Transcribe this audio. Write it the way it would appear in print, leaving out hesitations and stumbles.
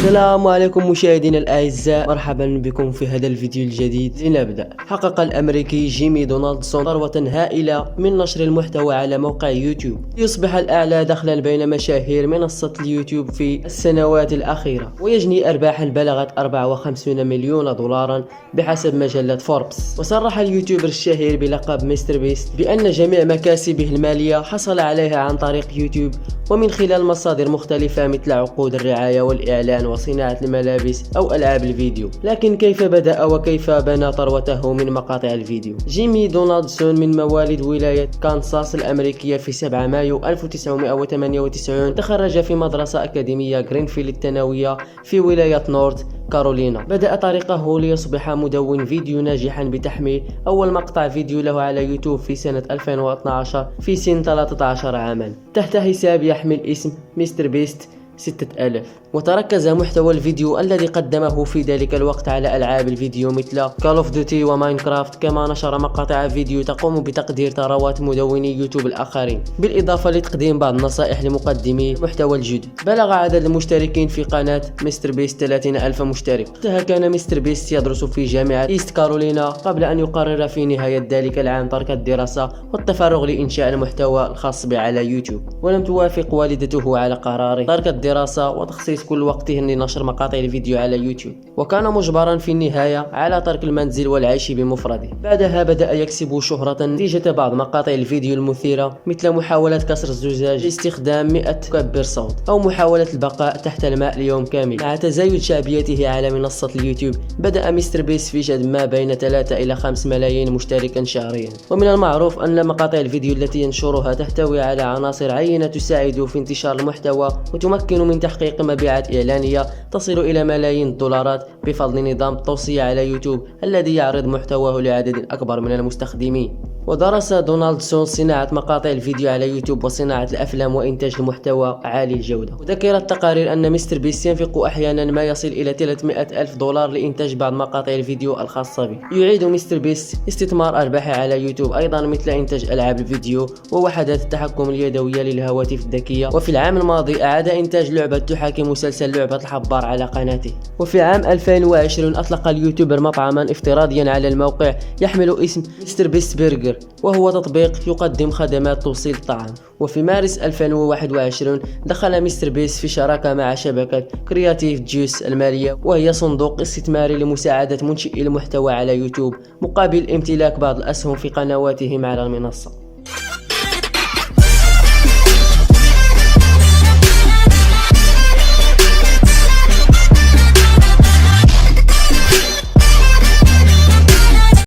السلام عليكم مشاهدينا الأعزاء، مرحبا بكم في هذا الفيديو الجديد. لنبدأ. حقق الأمريكي جيمي دونالدسون ثروة هائلة من نشر المحتوى على موقع يوتيوب، ليصبح الأعلى دخلا بين مشاهير منصة اليوتيوب في السنوات الأخيرة، ويجني أرباحا بلغت 54 مليون دولارا بحسب مجلة فوربس. وصرح اليوتيوبر الشهير بلقب مستر بيست بأن جميع مكاسبه المالية حصل عليها عن طريق يوتيوب ومن خلال مصادر مختلفة مثل عقود الرعاية والإعلان وصناعة الملابس أو ألعاب الفيديو. لكن كيف بدأ وكيف بنى ثروته من مقاطع الفيديو؟ جيمي دونالدسون من مواليد ولاية كانساس الأمريكية في 7 مايو 1998. تخرج في مدرسة أكاديمية غرينفيلد الثانوية في ولاية نورث كارولينا. بدأ طريقه ليصبح مدون فيديو ناجحا بتحميل أول مقطع فيديو له على يوتيوب في سنة 2012 في سن 13 عاما تحت حساب يحمل اسم مستر بيست 6000. وتركز محتوى الفيديو الذي قدمه في ذلك الوقت على ألعاب الفيديو مثل كول اوف ديوتي وماينكرافت. كما نشر مقاطع فيديو تقوم بتقدير ثروات مدوني يوتيوب الآخرين، بالإضافة لتقديم بعض النصائح لمقدمي المحتوى الجدد. بلغ عدد المشتركين في قناة مستر بيست 30,000 مشترك. وقتها كان مستر بيست يدرس في جامعة إيست كارولينا قبل أن يقرر في نهاية ذلك العام ترك الدراسة والتفرغ لإنشاء المحتوى الخاص به على يوتيوب. ولم توافق والدته على قراره ترك الدراسة وتخصيص كل وقته لنشر مقاطع الفيديو على يوتيوب، وكان مجبرا في النهاية على ترك المنزل والعيش بمفرده. بعدها بدأ يكسب شهرة نتيجة بعض مقاطع الفيديو المثيرة مثل محاولة كسر الزجاج باستخدام 100 مكبر صوت أو محاولة البقاء تحت الماء ليوم كامل. مع تزايد شعبيته على منصة اليوتيوب بدأ مستر بيست في جذب ما بين 3 إلى 5 ملايين مشتركا شهريا. ومن المعروف أن مقاطع الفيديو التي ينشرها تحتوي على عناصر عينة تساعد في انتشار المحتوى وتمكن من تحقيق مبيعات إعلانية تصل إلى ملايين الدولارات بفضل نظام التوصية على يوتيوب الذي يعرض محتواه لعدد أكبر من المستخدمين. ودرس دونالدسون صناعة مقاطع الفيديو على يوتيوب وصناعة الأفلام وإنتاج المحتوى عالي الجودة. وذكرت التقارير أن مستر بيست ينفق أحيانا ما يصل إلى 300,000 دولار لإنتاج بعض مقاطع الفيديو الخاصة به. يعيد مستر بيست استثمار أرباحه على يوتيوب أيضا مثل إنتاج ألعاب الفيديو ووحدات التحكم اليدوية للهواتف الذكية. وفي العام الماضي أعاد إنتاج لعبة تحاكي مسلسل لعبة الحبار على قناته. وفي عام 2020 أطلق اليوتيوبر مطعما افتراضيا على الموقع يحمل اسم مستر بيست برجر، وهو تطبيق يقدم خدمات توصيل الطعام. وفي مارس 2021 دخل مستر بيست في شراكة مع شبكة كرياتيف جوس المالية، وهي صندوق استثماري لمساعدة منشئي المحتوى على يوتيوب مقابل امتلاك بعض الأسهم في قنواتهم على المنصة.